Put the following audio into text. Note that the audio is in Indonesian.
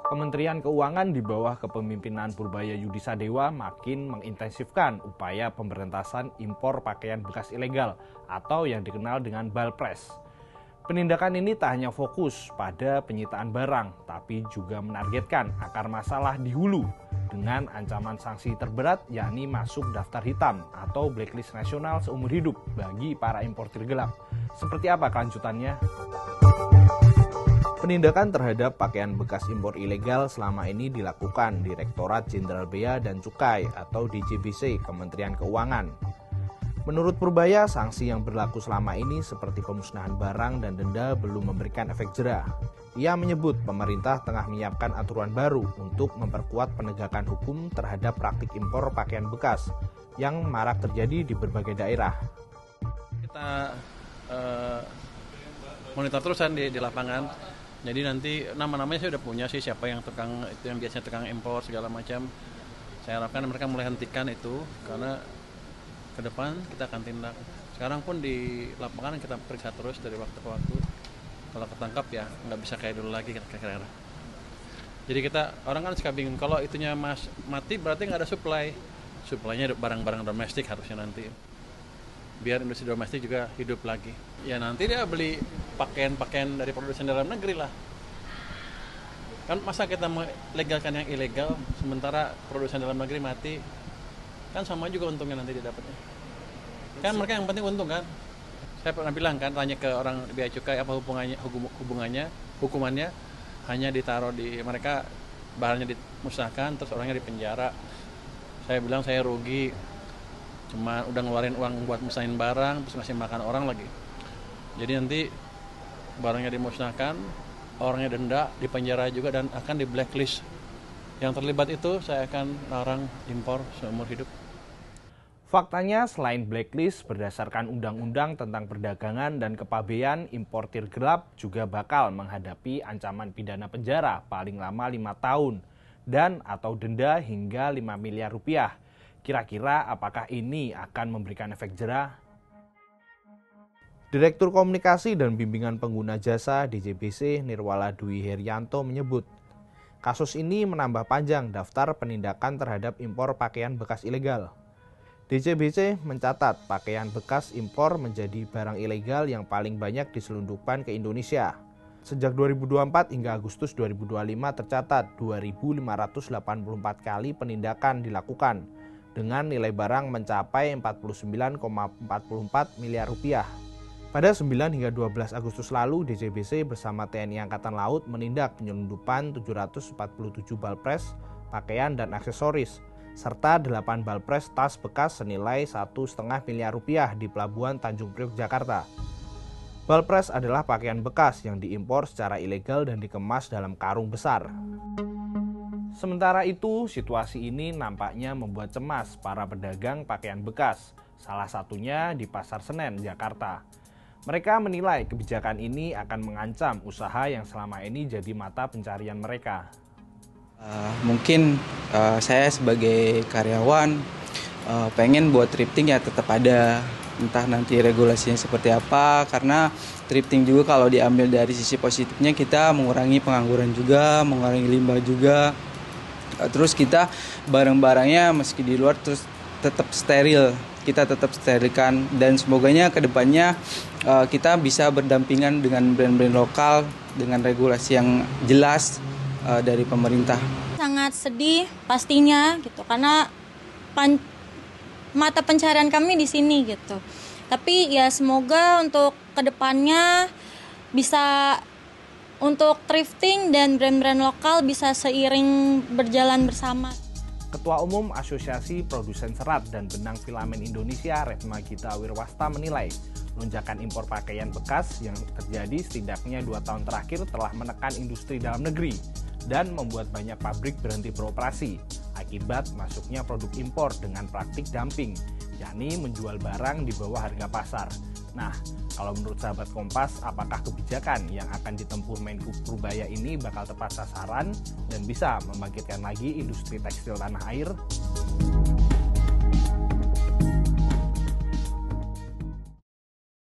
Kementerian Keuangan di bawah kepemimpinan Purbaya Yudisadewa makin mengintensifkan upaya pemberantasan impor pakaian bekas ilegal atau yang dikenal dengan balpres. Penindakan ini tak hanya fokus pada penyitaan barang, tapi juga menargetkan akar masalah di hulu dengan ancaman sanksi terberat yakni masuk daftar hitam atau blacklist nasional seumur hidup bagi para importir gelap. Seperti apa kelanjutannya? Penindakan terhadap pakaian bekas impor ilegal selama ini dilakukan Direktorat Jenderal Bea dan Cukai atau DJBC Kementerian Keuangan. Menurut Purbaya, sanksi yang berlaku selama ini seperti pemusnahan barang dan denda belum memberikan efek jera. Ia menyebut pemerintah tengah menyiapkan aturan baru untuk memperkuat penegakan hukum terhadap praktik impor pakaian bekas yang marak terjadi di berbagai daerah. Kita monitor terusan di lapangan. Jadi nanti nama-namanya saya udah punya sih, siapa yang biasanya tukang impor segala macam. Saya harapkan mereka mulai hentikan itu karena ke depan kita akan tindak. Sekarang pun di lapangan kita periksa terus dari waktu ke waktu. Kalau ketangkap ya nggak bisa kayak dulu lagi kira-kira. Jadi orang kan suka bingung kalau itunya mati berarti nggak ada supply. Supply-nya barang-barang domestik harusnya nanti. Biar industri domestik juga hidup lagi. Ya nanti dia beli pakaian-pakaian dari produsen dalam negeri lah. Kan masa kita melegalkan yang ilegal sementara produsen dalam negeri mati, kan sama juga untungnya nanti didapatnya. Kan mereka yang penting untung kan. Saya pernah bilang kan, tanya ke orang bea cukai apa hukumannya hanya ditaruh di mereka, barangnya dimusnahkan terus orangnya dipenjara. Saya bilang saya rugi. Cuma udah ngeluarin uang buat musnahin barang, terus ngasih makan orang lagi. Jadi nanti barangnya dimusnahkan, orangnya denda, dipenjara juga dan akan di blacklist. Yang terlibat itu saya akan larang impor seumur hidup. Faktanya selain blacklist berdasarkan undang-undang tentang perdagangan dan kepabean, importir gelap juga bakal menghadapi ancaman pidana penjara paling lama 5 tahun dan atau denda hingga 5 miliar rupiah. Kira-kira apakah ini akan memberikan efek jera? Direktur Komunikasi dan Bimbingan Pengguna Jasa DJBC Nirwala Dwi Herianto menyebut, kasus ini menambah panjang daftar penindakan terhadap impor pakaian bekas ilegal. DJBC mencatat pakaian bekas impor menjadi barang ilegal yang paling banyak diselundupkan ke Indonesia. Sejak 2024 hingga Agustus 2025 tercatat 2.584 kali penindakan dilakukan, dengan nilai barang mencapai 49,44 miliar rupiah. Pada 9 hingga 12 Agustus lalu, DJBC bersama TNI Angkatan Laut menindak penyelundupan 747 balpres, pakaian dan aksesoris, serta 8 balpres tas bekas senilai 1,5 miliar rupiah di Pelabuhan Tanjung Priok, Jakarta. Balpres adalah pakaian bekas yang diimpor secara ilegal dan dikemas dalam karung besar. Sementara itu, situasi ini nampaknya membuat cemas para pedagang pakaian bekas, salah satunya di Pasar Senen, Jakarta. Mereka menilai kebijakan ini akan mengancam usaha yang selama ini jadi mata pencarian mereka. Mungkin saya sebagai karyawan pengen buat thrifting ya tetap ada, entah nanti regulasinya seperti apa, karena thrifting juga kalau diambil dari sisi positifnya kita mengurangi pengangguran juga, mengurangi limbah juga. Terus kita barang-barangnya meski di luar terus tetap steril, kita tetap sterilkan dan semoganya ke depannya kita bisa berdampingan dengan brand-brand lokal dengan regulasi yang jelas dari pemerintah. Sangat sedih pastinya gitu karena mata pencarian kami di sini gitu. Tapi ya semoga untuk ke depannya bisa untuk thrifting dan brand-brand lokal bisa seiring berjalan bersama. Ketua Umum Asosiasi Produsen Serat dan Benang Filamen Indonesia, Retma Gita Wirwasta menilai lonjakan impor pakaian bekas yang terjadi setidaknya 2 tahun terakhir telah menekan industri dalam negeri dan membuat banyak pabrik berhenti beroperasi akibat masuknya produk impor dengan praktik dumping, yakni menjual barang di bawah harga pasar. Nah, kalau menurut sahabat Kompas, apakah kebijakan yang akan ditempuh Menhub Purbaya ini bakal tepat sasaran dan bisa membangkitkan lagi industri tekstil tanah air?